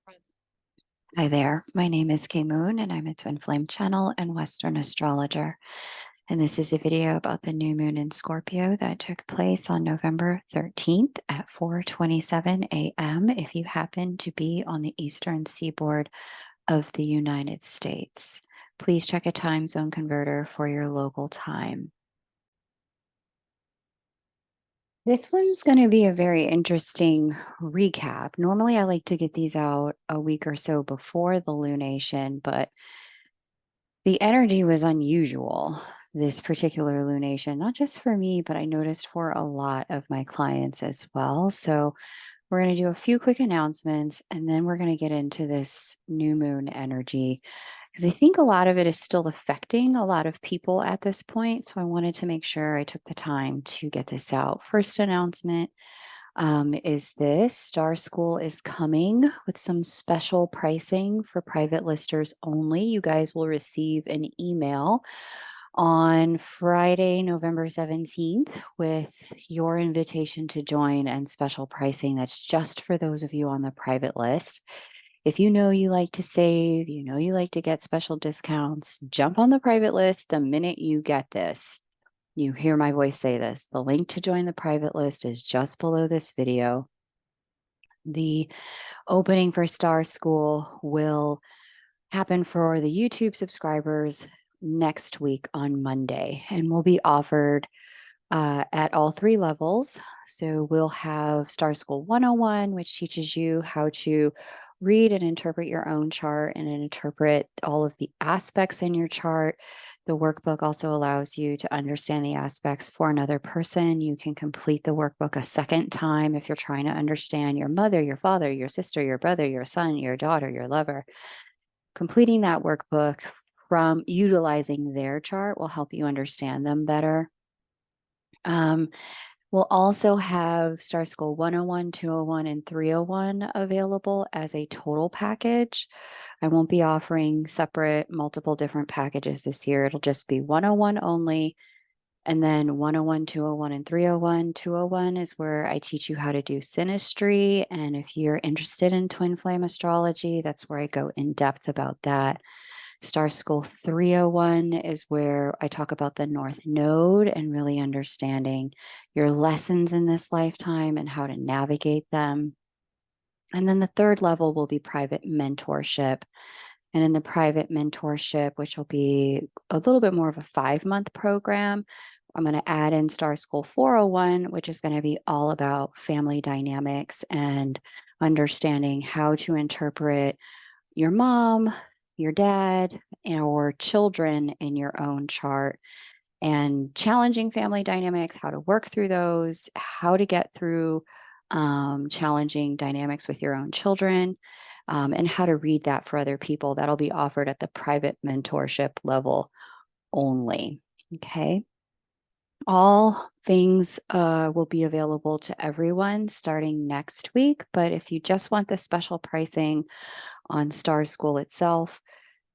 Hi there, my name is Kay Moon and I'm a twin flame channel and Western astrologer. And this is a video about the new moon in Scorpio that took place on November 13th at 4:27 a.m. if you happen to be on the eastern seaboard of the United States. Please check a time zone converter for your local time. This one's going to be a very interesting recap. Normally, I like to get these out a week or so before the lunation, but the energy was unusual this particular lunation, not just for me, but I noticed for a lot of my clients as well. So, we're going to do a few quick announcements and then we're going to get into this new moon energy because I think a lot of it is still affecting a lot of people at this point. So I wanted to make sure I took the time to get this out. First announcement is this Star School is coming with some special pricing for private listers only. You guys will receive an email on Friday, November 17th, with your invitation to join and special pricing that's just for those of you on the private list. If you know you like to save, you know you like to get special discounts, jump on the private list the minute you get this. You hear my voice say this. The link to join the private list is just below this video. The opening for Star School will happen for the YouTube subscribers next week on Monday and will be offered at all three levels. So we'll have Star School 101, which teaches you how to read and interpret your own chart and interpret all of the aspects in your chart. The workbook also allows you to understand the aspects for another person. You can complete the workbook a second time if you're trying to understand your mother, your father, your sister, your brother, your son, your daughter, your lover. Completing that workbook from utilizing their chart will help you understand them better. We'll also have Star School 101, 201, and 301 available as a total package. I won't be offering separate, multiple different packages this year. It'll just be 101 only. And then 101, 201, and 301. 201 is where I teach you how to do synastry. And if you're interested in twin flame astrology, that's where I go in depth about that. Star School 301 is where I talk about the North Node and really understanding your lessons in this lifetime and how to navigate them. And then the third level will be private mentorship. And in the private mentorship, which will be a little bit more of a 5-month program, I'm going to add in Star School 401, which is going to be all about family dynamics and understanding how to interpret your mom, your dad, or children in your own chart, and challenging family dynamics, how to work through those, how to get through challenging dynamics with your own children, and how to read that for other people. That'll be offered at the private mentorship level only. Okay. All things will be available to everyone starting next week. But if you just want the special pricing on Star School itself,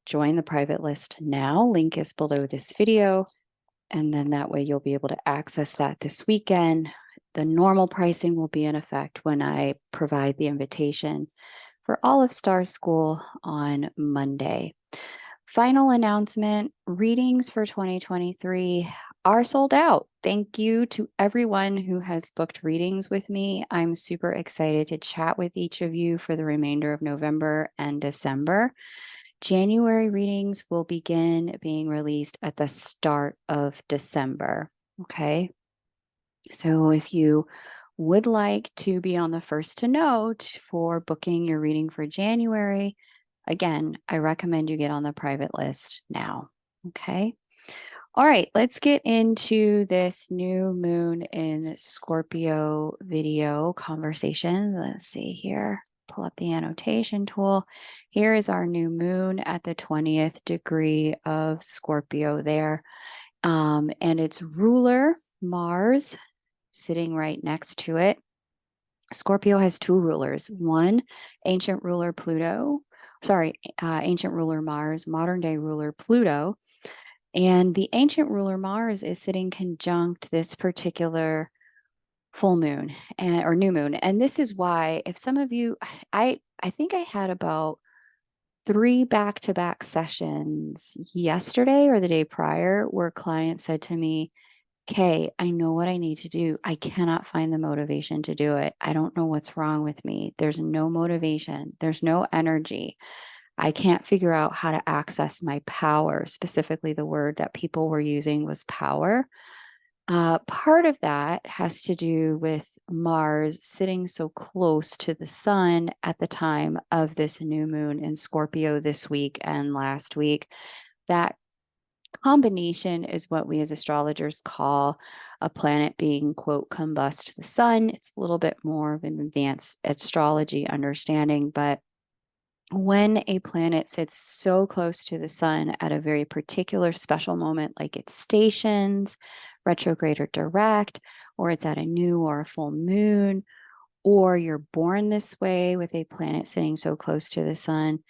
join the private list now. Link is below this video. And then that way you'll be able to access that this weekend. The normal pricing will be in effect when I provide the invitation for all of Star School on Monday. Final announcement, readings for 2023 are sold out. Thank you to everyone who has booked readings with me. I'm super excited to chat with each of you for the remainder of November and December. January readings will begin being released at the start of December. Okay. So if you would like to be on the first to know for booking your reading for January, again, I recommend you get on the private list now. Okay. All right, let's get into this new moon in Scorpio video conversation. Let's see here. Pull up the annotation tool. Here is our new moon at the 20th degree of Scorpio there. And its ruler, Mars, sitting right next to it. Scorpio has two rulers. One, ancient ruler Pluto. Ancient ruler Mars, modern day ruler Pluto. And the ancient ruler Mars is sitting conjunct this particular full moon or new moon. And this is why, if some of you, I think I had about 3 back-to-back sessions yesterday or the day prior where clients said to me, "Kay, I know what I need to do. I cannot find the motivation to do it. I don't know what's wrong with me. There's no motivation. There's no energy. I can't figure out how to access my power." Specifically, the word that people were using was power. Part of that has to do with Mars sitting so close to the sun at the time of this new moon in Scorpio this week and last week. That combination is what we as astrologers call a planet being, quote, combust the sun. It's a little bit more of an advanced astrology understanding, but when a planet sits so close to the sun at a very particular special moment, like it stations, retrograde or direct, or it's at a new or a full moon, or you're born this way with a planet sitting so close to the sun,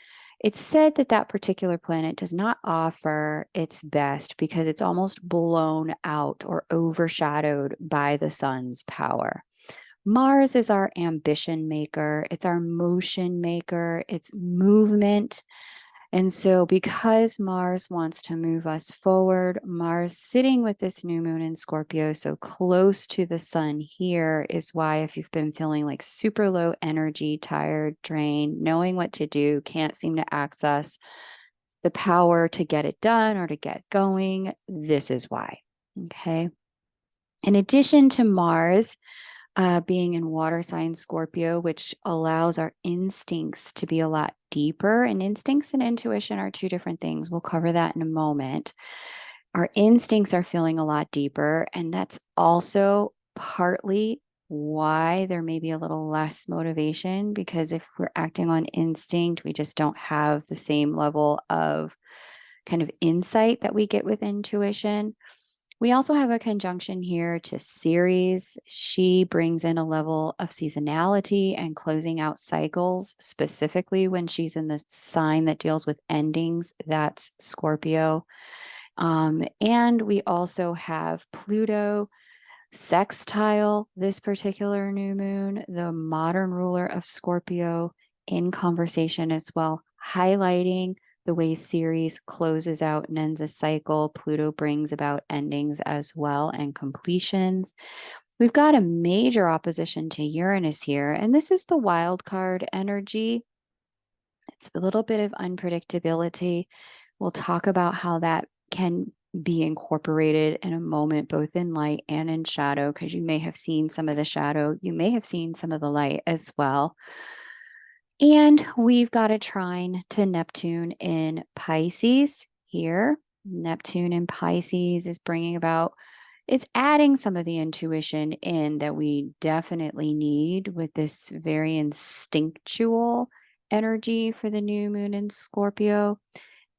it's said that that particular planet does not offer its best because it's almost blown out or overshadowed by the sun's power. Mars is our ambition maker, it's our motion maker, it's movement. And so, because Mars wants to move us forward, Mars sitting with this new moon in Scorpio so close to the sun here is why, if you've been feeling like super low energy, tired, drained, knowing what to do, can't seem to access the power to get it done or to get going, this is why. Okay. In addition to Mars, being in water sign Scorpio, which allows our instincts to be a lot deeper. And instincts and intuition are two different things. We'll cover that in a moment. Our instincts are feeling a lot deeper. And that's also partly why there may be a little less motivation, because if we're acting on instinct, we just don't have the same level of kind of insight that we get with intuition. We also have a conjunction here to Ceres. She brings in a level of seasonality and closing out cycles, specifically when she's in the sign that deals with endings. That's Scorpio. And we also have Pluto sextile this particular new moon, the modern ruler of Scorpio, in conversation as well, highlighting the way Ceres closes out and ends a cycle. Pluto brings about endings as well and completions. We've got a major opposition to Uranus here, and this is the wild card energy. It's a little bit of unpredictability. We'll talk about how that can be incorporated in a moment, both in light and in shadow, because you may have seen some of the shadow, you may have seen some of the light as well. And we've got a trine to Neptune in Pisces here. Neptune in Pisces is bringing about, it's adding some of the intuition in that we definitely need with this very instinctual energy for the new moon in Scorpio.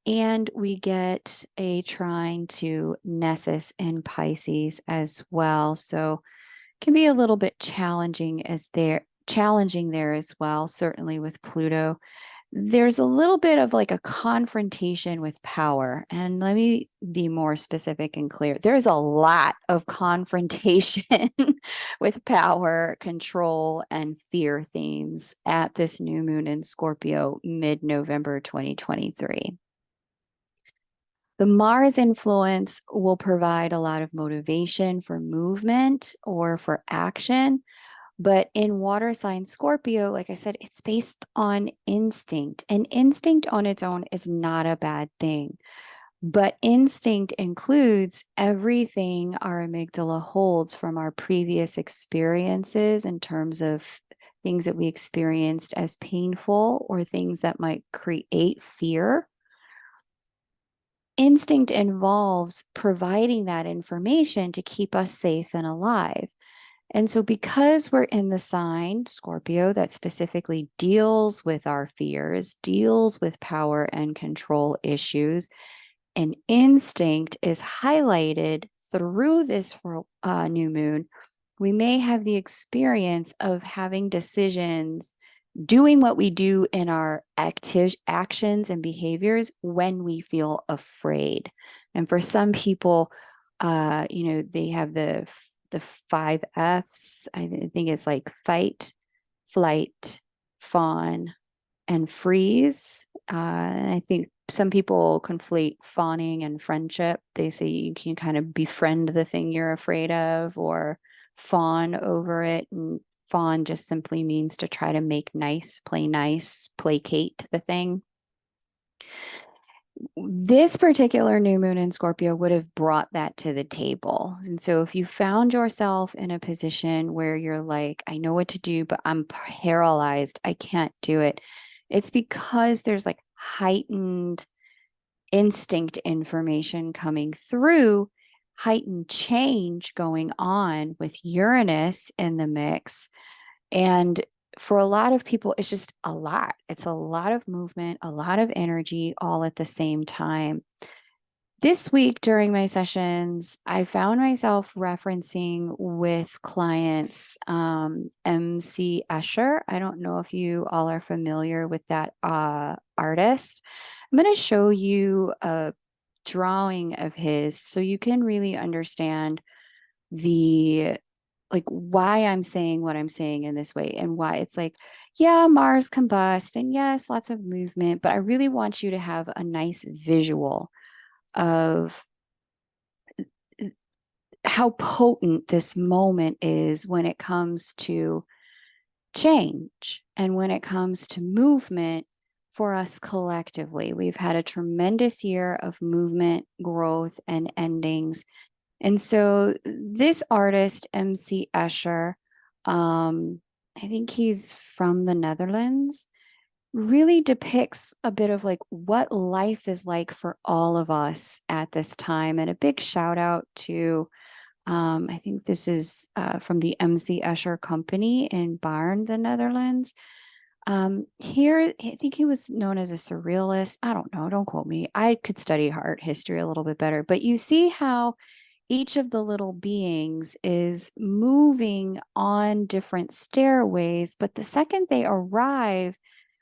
And we get a trine to Nessus in Pisces as well. So it can be a little bit challenging there as well, certainly with Pluto. There's a little bit of like a confrontation with power. And let me be more specific and clear. There's a lot of confrontation with power, control, and fear themes at this new moon in Scorpio, mid-November 2023. The Mars influence will provide a lot of motivation for movement or for action. But in water sign Scorpio, like I said, it's based on instinct. And instinct on its own is not a bad thing. But instinct includes everything our amygdala holds from our previous experiences in terms of things that we experienced as painful or things that might create fear. Instinct involves providing that information to keep us safe and alive. And so, because we're in the sign Scorpio that specifically deals with our fears, deals with power and control issues, and instinct is highlighted through this new moon, we may have the experience of having decisions, doing what we do in our actions and behaviors when we feel afraid. And for some people, they have the the 5 Fs. I think it's like fight, flight, fawn, and freeze. And I think some people conflate fawning and friendship. They say you can kind of befriend the thing you're afraid of or fawn over it. And fawn just simply means to try to make nice, placate the thing. This particular new moon in Scorpio would have brought that to the table. And so if you found yourself in a position where you're like, I know what to do, but I'm paralyzed, I can't do it, it's because there's like heightened instinct information coming through, heightened change going on with Uranus in the mix. And for a lot of people, it's just a lot. It's a lot of movement, a lot of energy all at the same time. This week during my sessions, I found myself referencing with clients MC Escher. I don't know if you all are familiar with that artist. I'm going to show you a drawing of his so you can really understand the like why I'm saying what I'm saying in this way and why it's like, yeah, Mars combust and yes, lots of movement, but I really want you to have a nice visual of how potent this moment is when it comes to change and when it comes to movement for us collectively. We've had a tremendous year of movement, growth, and endings. And so this artist, MC Escher, I think he's from the Netherlands, really depicts a bit of like what life is like for all of us at this time. And a big shout out to, I think this is from the MC Escher Company in Baarn, the Netherlands. Here, I think he was known as a surrealist. I don't know, don't quote me. I could study art history a little bit better, but you see how each of the little beings is moving on different stairways, but the second they arrive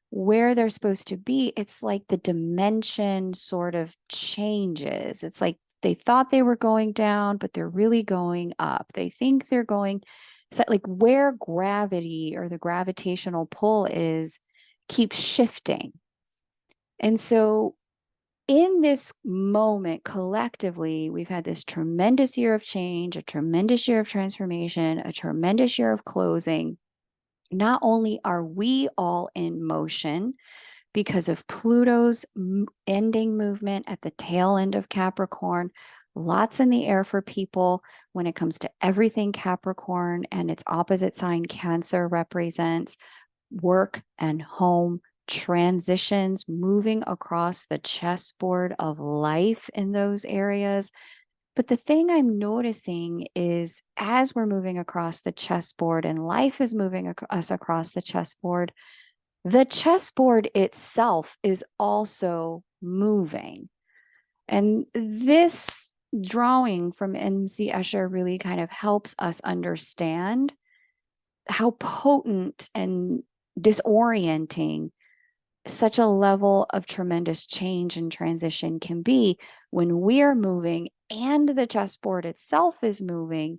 where they're supposed to be, it's like the dimension sort of changes. It's like they thought they were going down, but they're really going up. They think they're going, so like where gravity or the gravitational pull is keeps shifting. And so in this moment, collectively, we've had this tremendous year of change, a tremendous year of transformation, a tremendous year of closing. Not only are we all in motion because of Pluto's ending movement at the tail end of Capricorn, lots in the air for people when it comes to everything Capricorn, and its opposite sign Cancer represents work and home transitions, moving across the chessboard of life in those areas. But the thing I'm noticing is as we're moving across the chessboard and life is moving us across the chessboard itself is also moving. And this drawing from MC Escher really kind of helps us understand how potent and disorienting such a level of tremendous change and transition can be when we're moving and the chessboard itself is moving.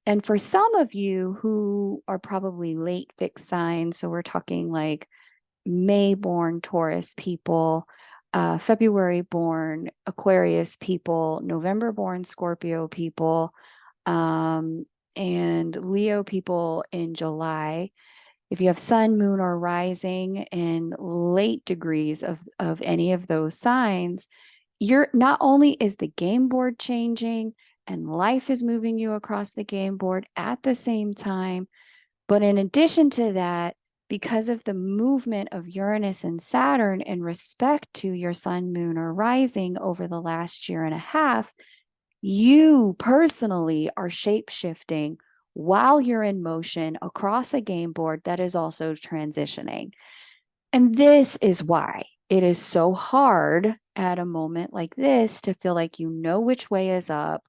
And for some of you who are probably late fixed signs, so we're talking like May born Taurus people, February born Aquarius people, November born Scorpio people, and Leo people in July. If you have sun, moon, or rising in late degrees of any of those signs, you're not only is the game board changing and life is moving you across the game board at the same time, but in addition to that, because of the movement of Uranus and Saturn in respect to your sun, moon, or rising over the last year and a half, you personally are shape shifting while you're in motion across a game board that is also transitioning. And this is why it is so hard at a moment like this to feel like you know which way is up,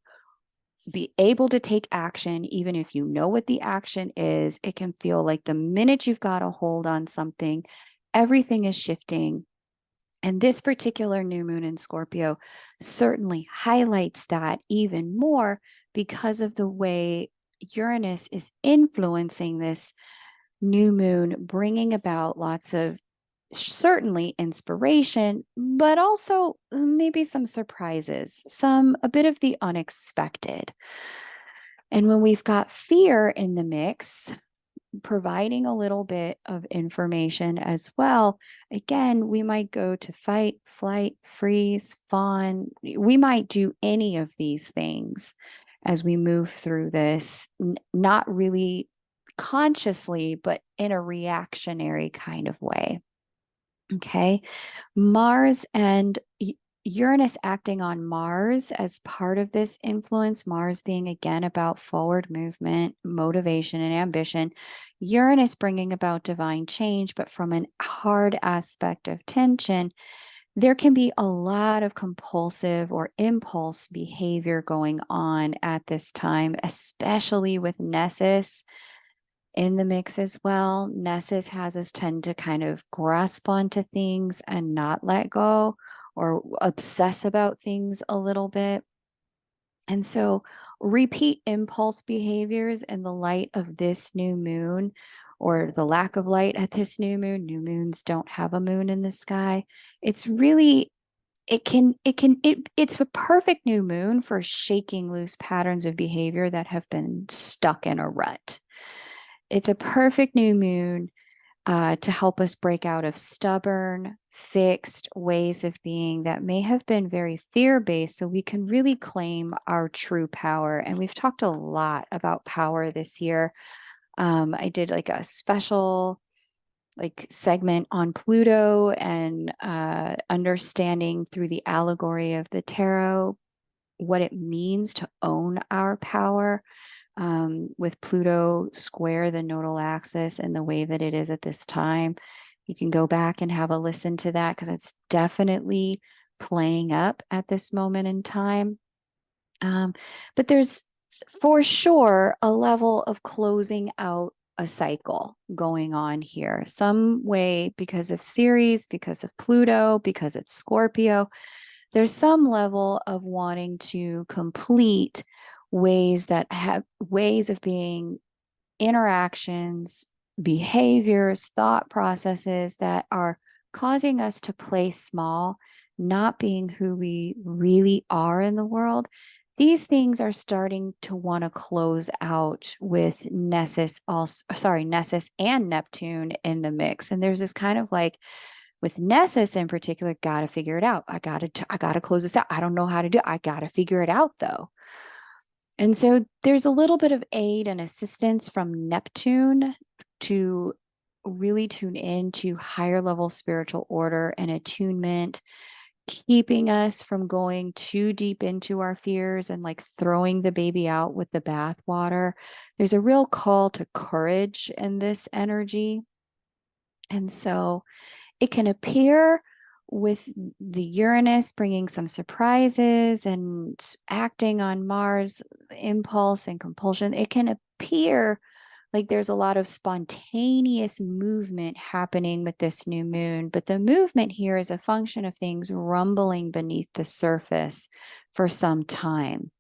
be able to take action, even if you know what the action is. It can feel like the minute you've got a hold on something, everything is shifting. And this particular new moon in Scorpio certainly highlights that even more because of the way Uranus is influencing this new moon, bringing about lots of certainly inspiration, but also maybe some surprises, a bit of the unexpected. And when we've got fear in the mix, providing a little bit of information as well, again, we might go to fight, flight, freeze, fawn. We might do any of these things as we move through this, not really consciously, but in a reactionary kind of way. Okay. Mars and Uranus acting on Mars as part of this influence, Mars being again about forward movement, motivation, and ambition. Uranus bringing about divine change, but from an hard aspect of tension, there can be a lot of compulsive or impulse behavior going on at this time, especially with Nessus in the mix as well. Nessus has us tend to kind of grasp onto things and not let go, or obsess about things a little bit. And so repeat impulse behaviors in the light of this new moon, or the lack of light at this new moons don't have a moon in the sky. It's really, it's a perfect new moon for shaking loose patterns of behavior that have been stuck in a rut. It's a perfect new moon to help us break out of stubborn, fixed ways of being that may have been very fear-based, so we can really claim our true power. And we've talked a lot about power this year. I did like a special segment on Pluto and understanding through the allegory of the tarot what it means to own our power. With Pluto square the nodal axis and the way that it is at this time. You can go back and have a listen to that because it's definitely playing up at this moment in time. But there's for sure a level of closing out a cycle going on here, some way, because of Ceres, because of Pluto, because it's Scorpio. There's some level of wanting to complete ways that have ways of being, interactions, behaviors, thought processes that are causing us to play small, not being who we really are in the world. These things are starting to want to close out with Nessus and Neptune in the mix. And there's this kind of with Nessus in particular, gotta figure it out. I gotta close this out. I don't know how to do it. I gotta figure it out though. And so there's a little bit of aid and assistance from Neptune to really tune into higher level spiritual order and attunement, keeping us from going too deep into our fears and throwing the baby out with the bathwater. There's a real call to courage in this energy. And so it can appear with the Uranus bringing some surprises and acting on Mars, impulse and compulsion, it can appear like there's a lot of spontaneous movement happening with this new moon. But the movement here is a function of things rumbling beneath the surface for some time.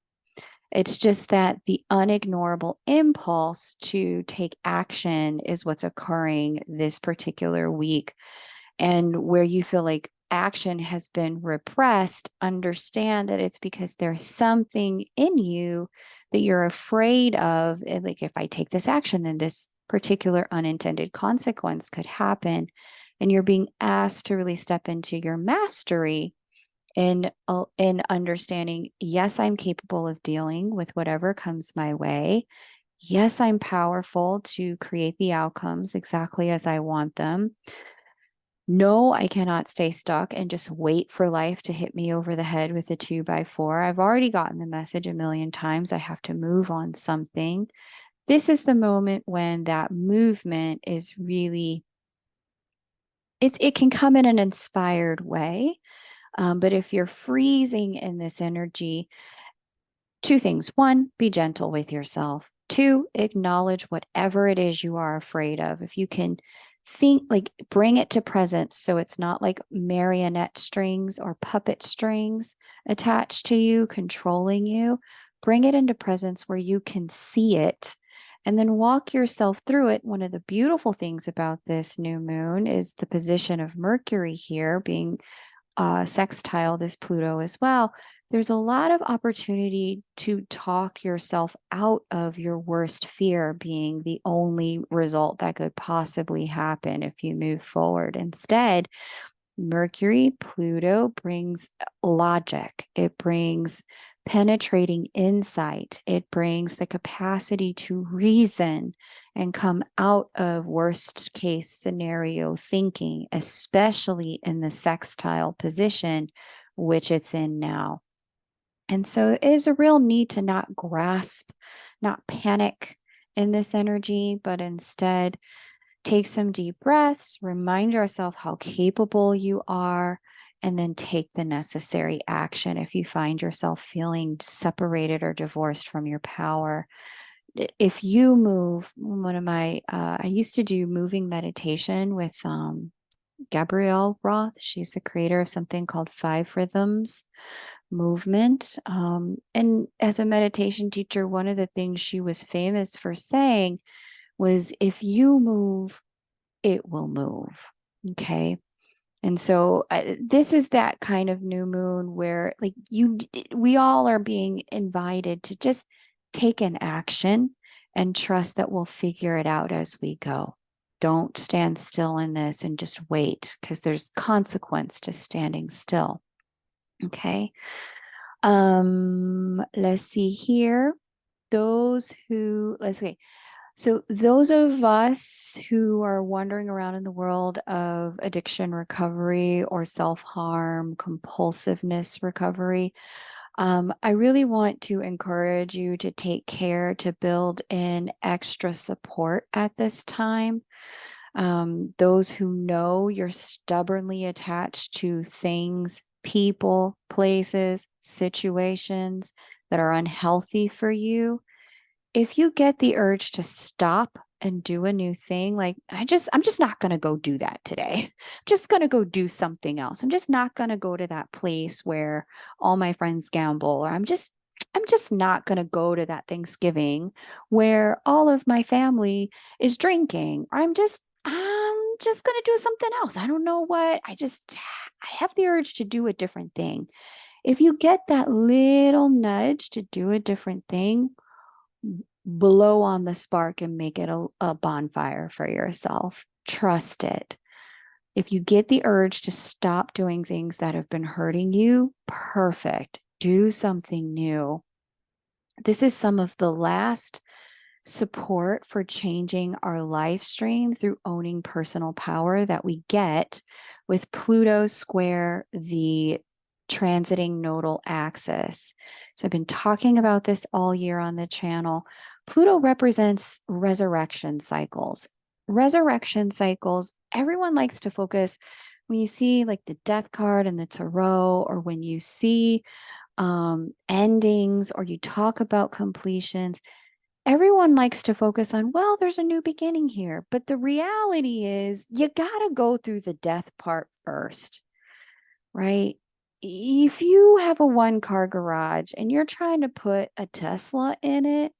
It's just that the unignorable impulse to take action is what's occurring this particular week. And where you feel like action has been repressed, understand that it's because there's something in you that you're afraid of. If I take this action, then this particular unintended consequence could happen. And you're being asked to really step into your mastery in understanding, yes, I'm capable of dealing with whatever comes my way. Yes, I'm powerful to create the outcomes exactly as I want them. No, I cannot stay stuck and just wait for life to hit me over the head with a 2x4. I've already gotten the message a million times. I have to move on something. This is the moment when that movement is really, it can come in an inspired way. But if you're freezing in this energy, two things. One, be gentle with yourself. Two, acknowledge whatever it is you are afraid of. If you can bring it to presence so it's not like marionette strings or puppet strings attached to you, controlling you. Bring it into presence where you can see it and then walk yourself through it. One of the beautiful things about this new moon is the position of Mercury here being sextile this Pluto as well. There's a lot of opportunity to talk yourself out of your worst fear being the only result that could possibly happen if you move forward. Instead, Mercury, Pluto brings logic. It brings penetrating insight. It brings the capacity to reason and come out of worst case scenario thinking, especially in the sextile position, which it's in now. And so it is a real need to not grasp, not panic in this energy, but instead take some deep breaths, remind yourself how capable you are, and then take the necessary action if you find yourself feeling separated or divorced from your power. If you move, I used to do moving meditation with Gabrielle Roth. She's the creator of something called Five Rhythms Movement. And as a meditation teacher, one of the things she was famous for saying was, if you move, it will move. Okay. And so this is that kind of new moon where we all are being invited to just take an action and trust that we'll figure it out as we go. Don't stand still in this and just wait, because there's consequence to standing still. Okay. Let's see here. Let's see. So those of us who are wandering around in the world of addiction recovery or self-harm, compulsiveness recovery, I really want to encourage you to take care to build in extra support at this time. Those who know you're stubbornly attached to things, people, places, situations that are unhealthy for you, if you get the urge to stop and do a new thing, like I'm just not going to go do that today. I'm just going to go do something else. I'm just not going to go to that place where all my friends gamble, or I'm just not going to go to that Thanksgiving where all of my family is drinking. Or I'm just going to do something else. I don't know what. I have the urge to do a different thing. If you get that little nudge to do a different thing, blow on the spark and make it a bonfire for yourself. Trust it. If you get the urge to stop doing things that have been hurting you, perfect. Do something new. This is some of the last support for changing our life stream through owning personal power that we get with Pluto square the transiting nodal axis. So I've been talking about this all year on the channel. Pluto represents resurrection cycles. Resurrection cycles, everyone likes to focus when you see like the death card and the tarot, or when you see endings, or you talk about completions. Everyone likes to focus on, well, there's a new beginning here. But the reality is you got to go through the death part first, right? If you have a one-car garage and you're trying to put a Tesla in it,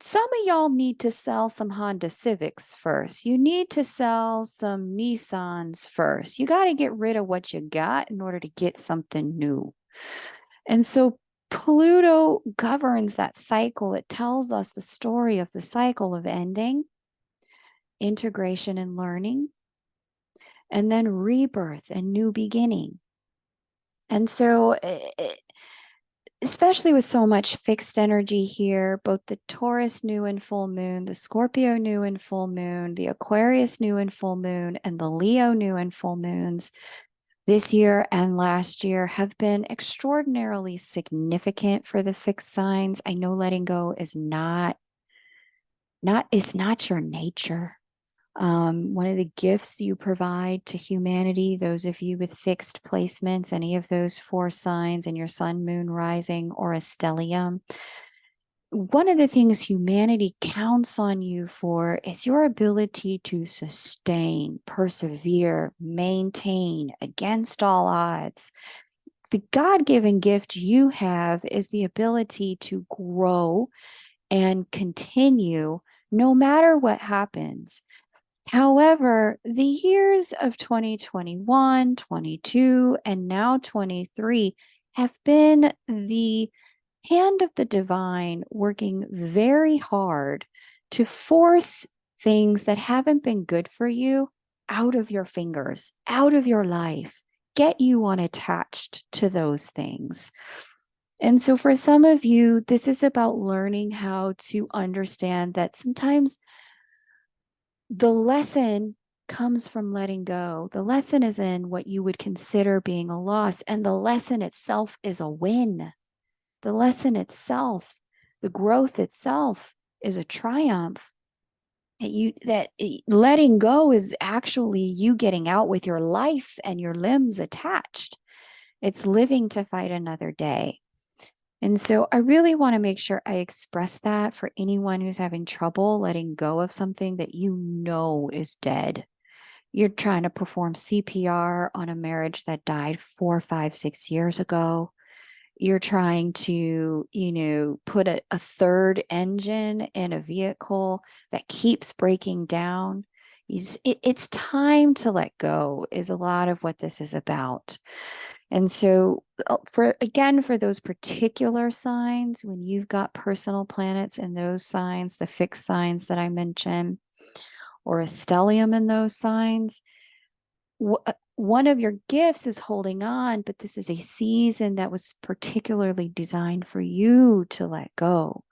some of y'all need to sell some Honda Civics first. You need to sell some Nissans first. You got to get rid of what you got in order to get something new. And so Pluto governs that cycle. It tells us the story of the cycle of ending, integration and learning, and then rebirth and new beginning. And so, especially with so much fixed energy here, both the Taurus new and full moon, the Scorpio new and full moon, the Aquarius new and full moon, and the Leo new and full moons this year and last year have been extraordinarily significant for the fixed signs. I know letting go is not your nature. One of the gifts you provide to humanity, those of you with fixed placements, any of those 4 signs in your sun, moon, rising, or a stellium, one of the things humanity counts on you for is your ability to sustain, persevere, maintain against all odds. The God-given gift you have is the ability to grow and continue no matter what happens. However, the years of 2021, 22, and now 23 have been the hand of the divine working very hard to force things that haven't been good for you out of your fingers, out of your life, get you unattached to those things. And so, for some of you, this is about learning how to understand that sometimes the lesson comes from letting go. The lesson is in what you would consider being a loss, and the lesson itself is a win. The lesson itself, the growth itself is a triumph. That letting go is actually you getting out with your life and your limbs attached. It's living to fight another day. And so I really want to make sure I express that for anyone who's having trouble letting go of something that you know is dead. You're trying to perform CPR on a marriage that died 4, 5, 6 years ago. You're trying to, put a third engine in a vehicle that keeps breaking down. It's time to let go is a lot of what this is about. And so for those particular signs, when you've got personal planets in those signs, the fixed signs that I mentioned, or a stellium in those signs, one of your gifts is holding on, but this is a season that was particularly designed for you to let go.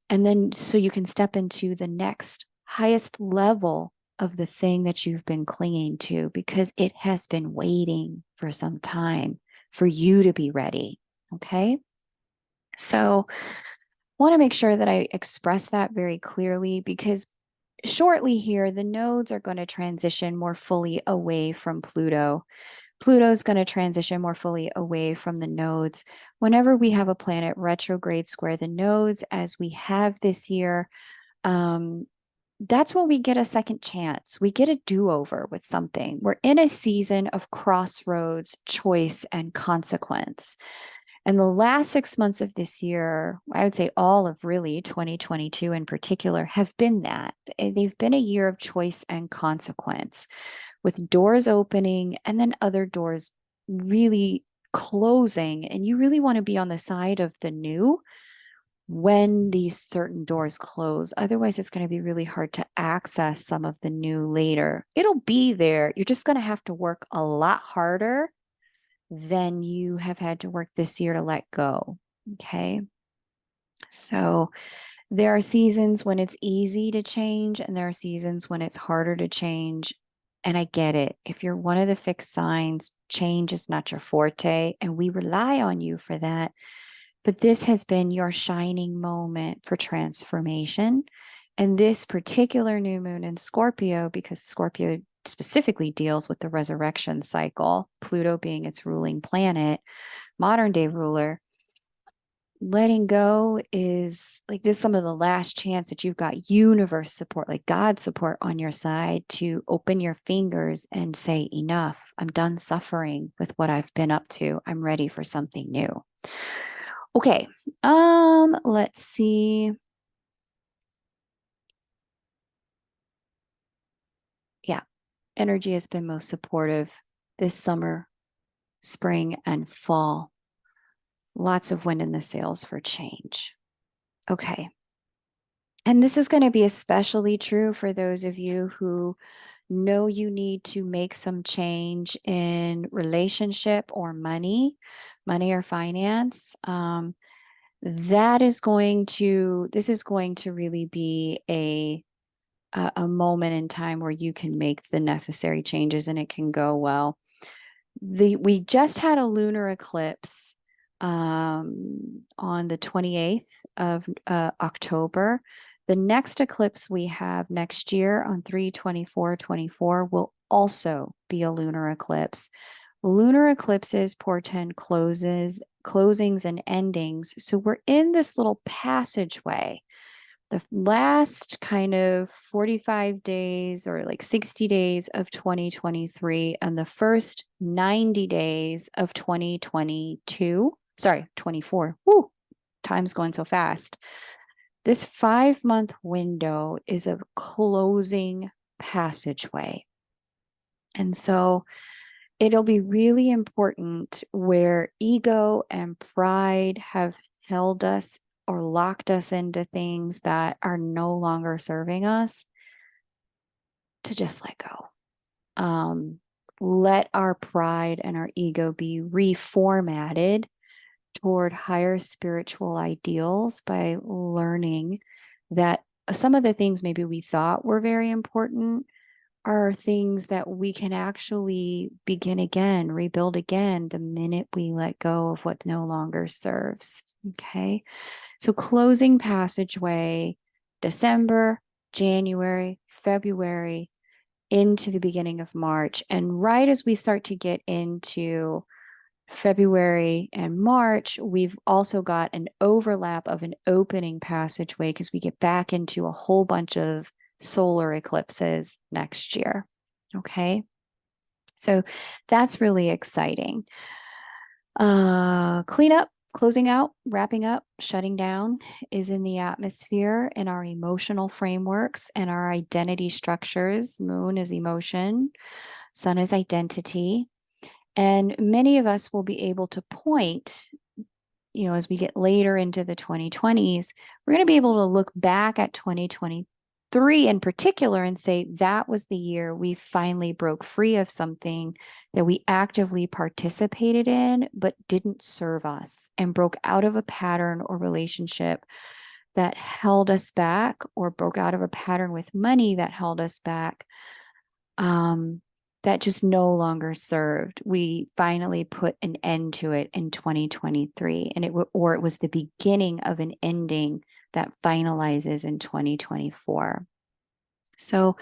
And then so you can step into the next highest level of the thing that you've been clinging to, because it has been waiting for some time for you to be ready. Okay. So I want to make sure that I express that very clearly, because shortly here, the nodes are going to transition more fully away from Pluto. Pluto is going to transition more fully away from the nodes. Whenever we have a planet retrograde square the nodes, as we have this year, that's when we get a second chance. We get a do-over with something. We're in a season of crossroads, choice, and consequence. And the last 6 months of this year, I would say all of really 2022 in particular, have been that. They've been a year of choice and consequence, with doors opening and then other doors really closing. And you really want to be on the side of the new when these certain doors close. Otherwise, it's going to be really hard to access some of the new later. It'll be there. You're just going to have to work a lot harder than you have had to work this year to let go. Okay. So there are seasons when it's easy to change, and there are seasons when it's harder to change. And I get it. If you're one of the fixed signs, change is not your forte, and we rely on you for that. But this has been your shining moment for transformation. And this particular new moon in Scorpio, because Scorpio specifically deals with the resurrection cycle, Pluto being its ruling planet, modern day ruler, letting go is like this, some of the last chance that you've got universe support, like God support on your side, to open your fingers and say, enough, I'm done suffering with what I've been up to. I'm ready for something new. Okay. Let's see. Yeah. Energy has been most supportive this summer, spring, and fall. Lots of wind in the sails for change. Okay. And this is going to be especially true for those of you who know you need to make some change in relationship or money or finance. This is going to really be a moment in time where you can make the necessary changes and it can go well. We just had a lunar eclipse on the 28th of October. The next eclipse we have next year on 3/24/24 will also be a lunar eclipse. Lunar eclipses portend closings, and endings. So we're in this little passageway. The last kind of 45 days or like 60 days of 2023 and the first 90 days of 2022. Sorry, 24. Woo, time's going so fast. This 5-month window is a closing passageway. And so it'll be really important where ego and pride have held us or locked us into things that are no longer serving us, to just let go. Let our pride and our ego be reformatted toward higher spiritual ideals by learning that some of the things maybe we thought were very important are things that we can actually begin again, rebuild again the minute we let go of what no longer serves. Okay. So closing passageway, December, January, February, into the beginning of March. And right as we start to get into February and March, we've also got an overlap of an opening passageway because we get back into a whole bunch of solar eclipses next year. Okay. So that's really exciting. Cleanup, closing out, wrapping up, shutting down is in the atmosphere, in our emotional frameworks and our identity structures. Moon is emotion, sun is identity. And many of us will be able to point, as we get later into the 2020s, we're going to be able to look back at 2023 in particular and say that was the year we finally broke free of something that we actively participated in but didn't serve us, and broke out of a pattern or relationship that held us back, or broke out of a pattern with money that held us back, that just no longer served. We finally put an end to it in 2023, and it was the beginning of an ending that finalizes in 2024. So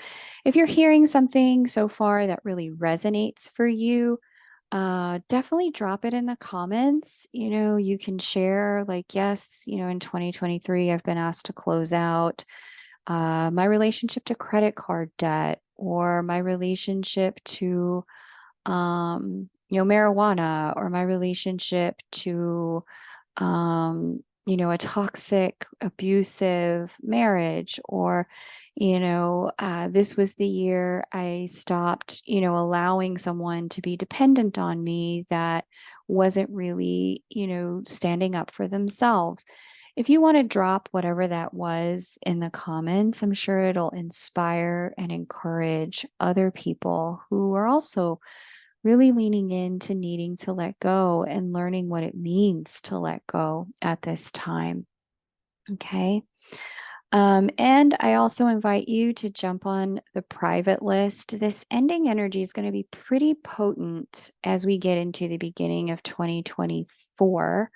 if you're hearing something so far that really resonates for you, definitely drop it in the comments. You can share like, yes, in 2023, I've been asked to close out my relationship to credit card debt, or my relationship to, marijuana, or my relationship to, a toxic, abusive marriage, or, this was the year I stopped, allowing someone to be dependent on me that wasn't really, standing up for themselves. If you want to drop whatever that was in the comments, I'm sure it'll inspire and encourage other people who are also really leaning into needing to let go and learning what it means to let go at this time. Okay. And I also invite you to jump on the private list. This ending energy is going to be pretty potent as we get into the beginning of 2024.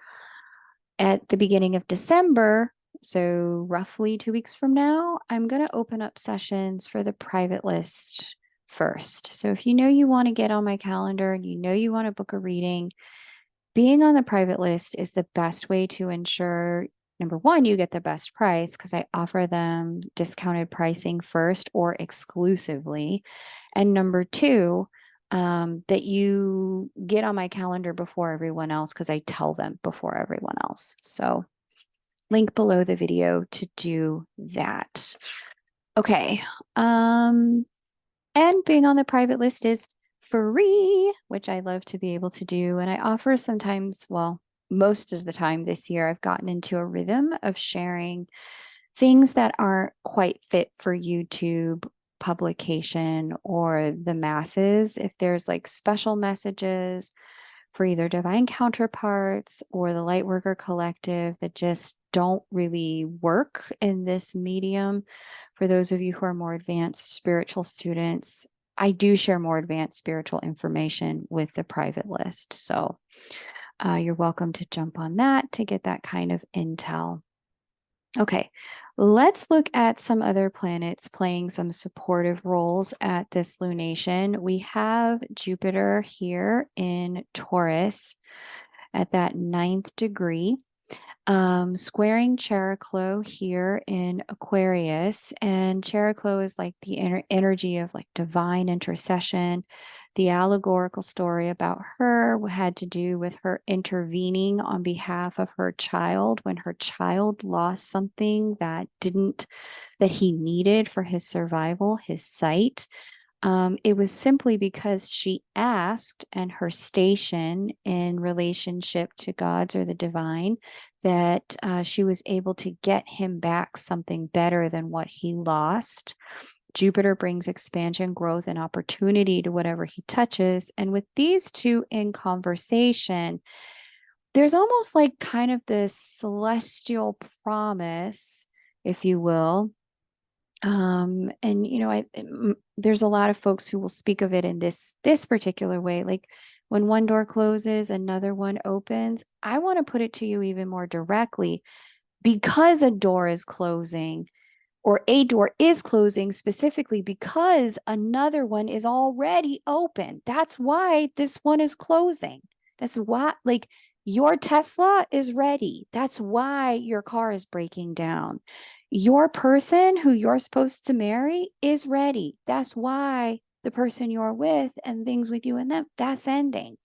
At the beginning of December, so roughly 2 weeks from now, I'm going to open up sessions for the private list first. So if you want to get on my calendar and you want to book a reading, being on the private list is the best way to ensure, number one, you get the best price, because I offer them discounted pricing first or exclusively. And number two, that you get on my calendar before everyone else, because I tell them before everyone else. So link below the video to do that. Okay. And being on the private list is free, which I love to be able to do. And I offer sometimes, well, most of the time this year, I've gotten into a rhythm of sharing things that aren't quite fit for YouTube publication or the masses. If there's like special messages for either divine counterparts or the Lightworker Collective that just don't really work in this medium, for those of you who are more advanced spiritual students, I do share more advanced spiritual information with the private list. So you're welcome to jump on that to get that kind of intel. Okay, let's look at some other planets playing some supportive roles at this lunation. We have Jupiter here in Taurus at that 9th degree. Squaring Chariklo here in Aquarius. And Chariklo is like the energy of like divine intercession. The allegorical story about her had to do with her intervening on behalf of her child when her child lost something that he needed for his survival, his sight. It was simply because she asked, and her station in relationship to gods or the divine, that she was able to get him back something better than what he lost. Jupiter brings expansion, growth, and opportunity to whatever he touches. And with these two in conversation, there's almost like kind of this celestial promise, if you will. And there's a lot of folks who will speak of it in this particular way. Like when one door closes, another one opens. I want to put it to you even more directly. Because a door is closing, or a door is closing specifically because another one is already open. That's why this one is closing. That's why, like, your Tesla is ready. That's why your car is breaking down. Your person who you're supposed to marry is ready. That's why the person you're with and things with you and them, that's ending.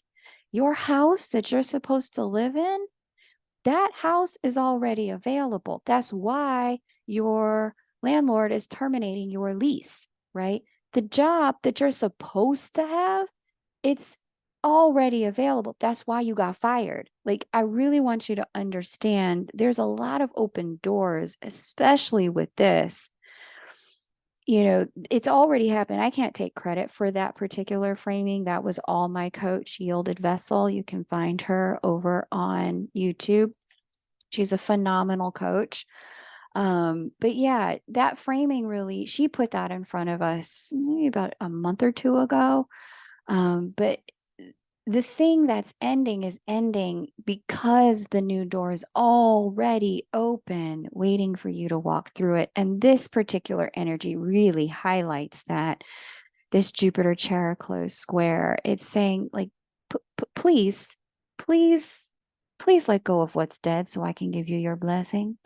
Your house that you're supposed to live in, that house is already available. That's why your landlord is terminating your lease, right? The job that you're supposed to have, it's already available. That's why you got fired. Like, I really want you to understand there's a lot of open doors, especially with this. It's already happened. I can't take credit for that particular framing. That was all my coach, Yielded Vessel. You can find her over on YouTube. She's a phenomenal coach. But yeah, that framing really, she put that in front of us maybe about a month or two ago. But the thing that's ending is ending because the new door is already open, waiting for you to walk through it. And this particular energy really highlights that. This Jupiter Chariklo square, it's saying, like, please, please, please let go of what's dead so I can give you your blessing.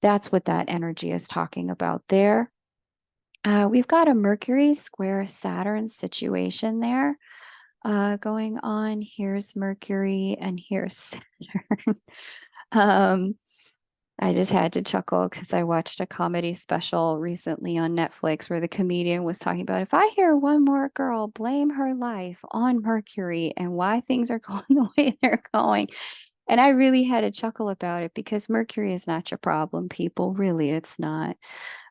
That's what that energy is talking about there. We've got a Mercury square Saturn situation there going on. Here's Mercury and here's Saturn. um, I just had to chuckle because I watched a comedy special recently on Netflix where the comedian was talking about, if I hear one more girl blame her life on Mercury and why things are going the way they're going. And I really had a chuckle about it because Mercury is not your problem, people. Really, it's not.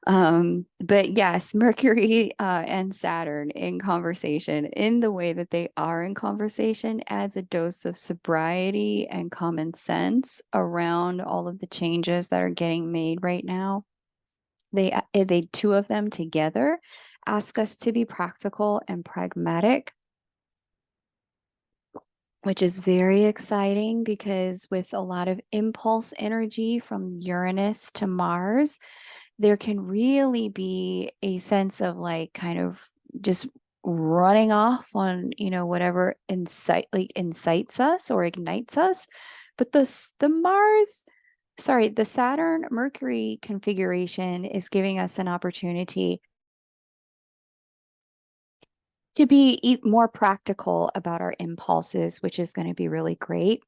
But yes, Mercury and Saturn in conversation, in the way that they are in conversation, adds a dose of sobriety and common sense around all of the changes that are getting made right now. They two of them together ask us to be practical and pragmatic, which is very exciting because with a lot of impulse energy from Uranus to Mars, there can really be a sense of like kind of just running off on, whatever incites us or ignites us. But the Saturn Mercury configuration is giving us an opportunity to be more practical about our impulses, which is going to be really great.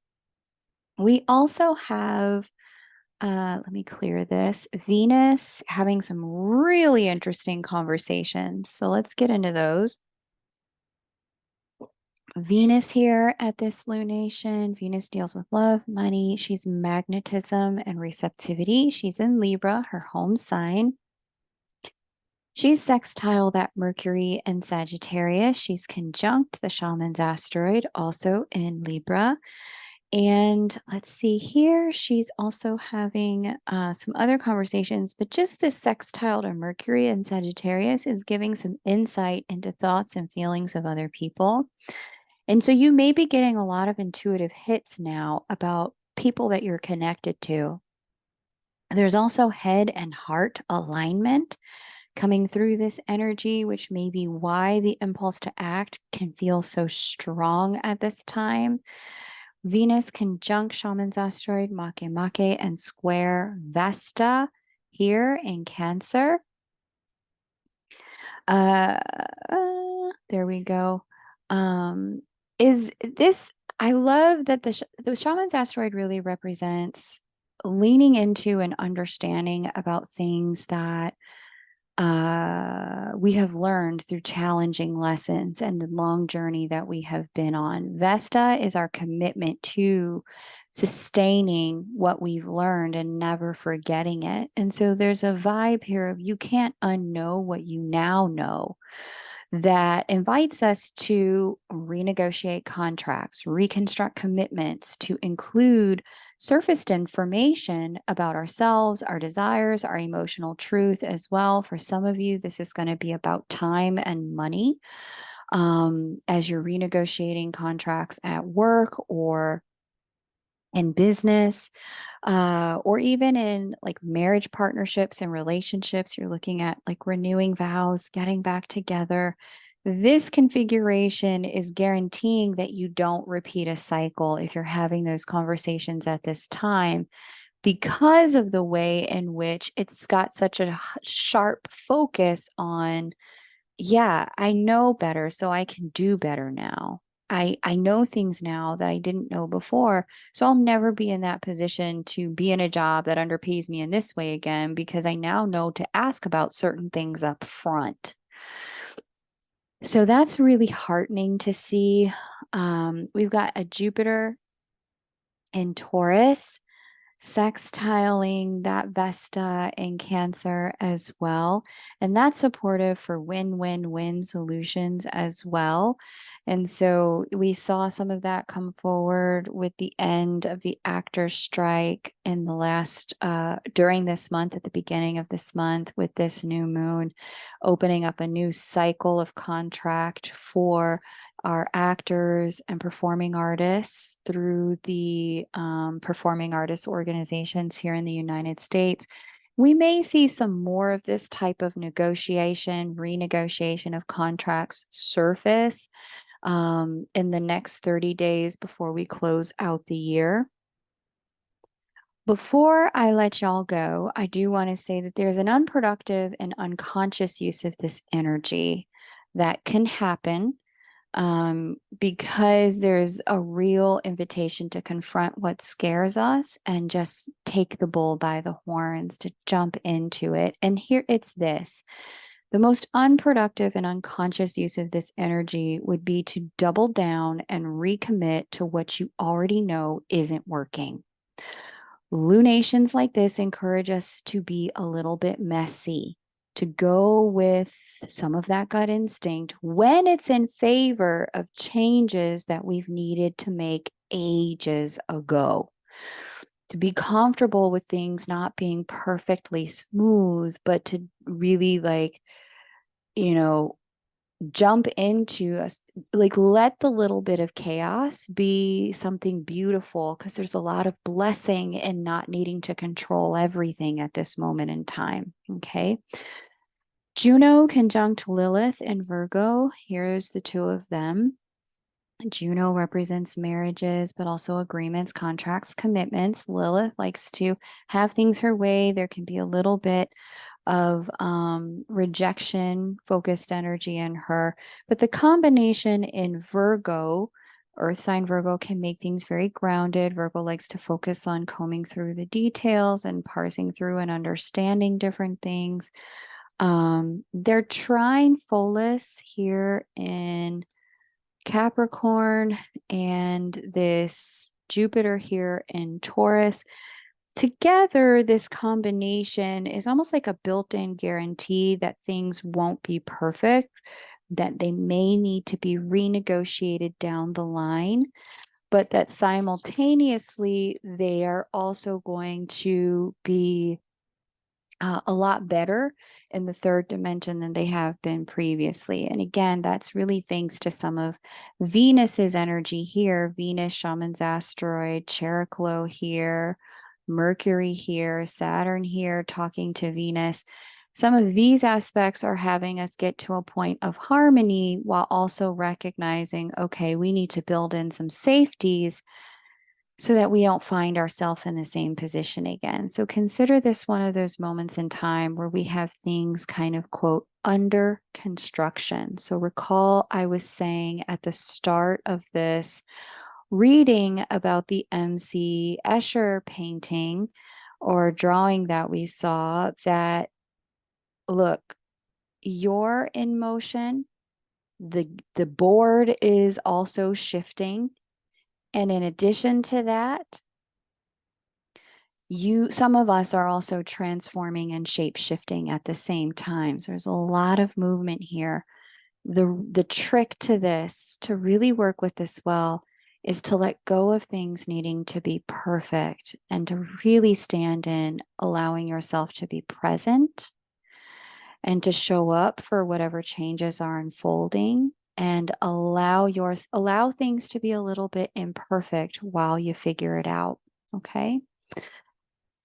We also have, let me clear this, Venus having some really interesting conversations. So let's get into those. Venus here at this lunation. Venus deals with love, money. She's magnetism and receptivity. She's in Libra, her home sign. She's sextile that Mercury and Sagittarius. She's conjunct the shaman's asteroid, also in Libra. And let's see here, she's also having some other conversations, but just this sextile to Mercury and Sagittarius is giving some insight into thoughts and feelings of other people. And so you may be getting a lot of intuitive hits now about people that you're connected to. There's also head and heart alignment coming through this energy, which may be why the impulse to act can feel so strong at this time. Venus conjunct Shaman's asteroid Makemake and square Vesta here in Cancer. There we go. Is this, I love that the Shaman's asteroid really represents leaning into and understanding about things that we have learned through challenging lessons and the long journey that we have been on. Vesta is our commitment to sustaining what we've learned and never forgetting it. And so there's a vibe here of you can't unknow what you now know, that invites us to renegotiate contracts, reconstruct commitments, to include surfaced information about ourselves, our desires, our emotional truth as well. For some of you, this is going to be about time and money as you're renegotiating contracts at work or in business, or even in like marriage partnerships and relationships. You're looking at like renewing vows, getting back together. This configuration is guaranteeing that you don't repeat a cycle if you're having those conversations at this time, because of the way in which it's got such a sharp focus on, yeah, I know better, so I can do better now. I know things now that I didn't know before. So I'll never be in that position to be in a job that underpays me in this way again, because I now know to ask about certain things up front. So that's really heartening to see. We've got a Jupiter in Taurus sextiling that Vesta in Cancer as well. And that's supportive for win-win-win solutions as well. And so we saw some of that come forward with the end of the actors strike in the last, during this month, at the beginning of this month, with this new moon, opening up a new cycle of contract for our actors and performing artists through the performing artists organizations here in the United States. We may see some more of this type of negotiation, renegotiation of contracts surface in the next 30 days before we close out the year. Before I let y'all go, I do want to say that there's an unproductive and unconscious use of this energy that can happen because there's a real invitation to confront what scares us and just take the bull by the horns, to jump into it. And here it's this. The most unproductive and unconscious use of this energy would be to double down and recommit to what you already know isn't working. Lunations like this encourage us to be a little bit messy, to go with some of that gut instinct when it's in favor of changes that we've needed to make ages ago. To be comfortable with things not being perfectly smooth, but to really like, you know, jump into us, like let the little bit of chaos be something beautiful, because there's a lot of blessing in not needing to control everything at this moment in time. Okay. Juno conjunct Lilith in Virgo. Here's the two of them. Juno represents marriages, but also agreements, contracts, commitments. Lilith likes to have things her way. There can be a little bit of rejection focused energy in her, but the combination in Virgo, earth sign Virgo, can make things very grounded. Virgo likes to focus on combing through the details and parsing through and understanding different things. They're trine Pholus here in Capricorn and this Jupiter here in Taurus. Together, this combination is almost like a built-in guarantee that things won't be perfect, that they may need to be renegotiated down the line, but that simultaneously they are also going to be a lot better in the third dimension than they have been previously. And again, that's really thanks to some of Venus's energy here. Venus, Shaman's asteroid, Cheroklo here, Mercury here, Saturn here, talking to Venus. Some of these aspects are having us get to a point of harmony while also recognizing, okay, we need to build in some safeties so that we don't find ourselves in the same position again. So consider this one of those moments in time where we have things kind of, quote, under construction. So recall I was saying at the start of this reading about the MC Escher painting or drawing that we saw that, look, you're in motion. The board is also shifting. And in addition to that, some of us are also transforming and shape shifting at the same time. So there's a lot of movement here. The trick to this, to really work with this well, is to let go of things needing to be perfect and to really stand in allowing yourself to be present and to show up for whatever changes are unfolding, and allow things to be a little bit imperfect while you figure it out. Okay.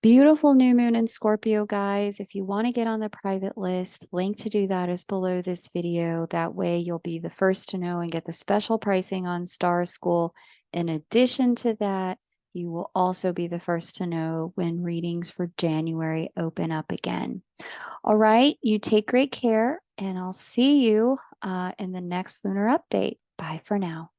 Beautiful new moon in Scorpio, guys. If you want to get on the private list, link to do that is below this video. That way you'll be the first to know and get the special pricing on Star School. In addition to that, you will also be the first to know when readings for January open up again. All right, you take great care, and I'll see you in the next lunar update. Bye for now.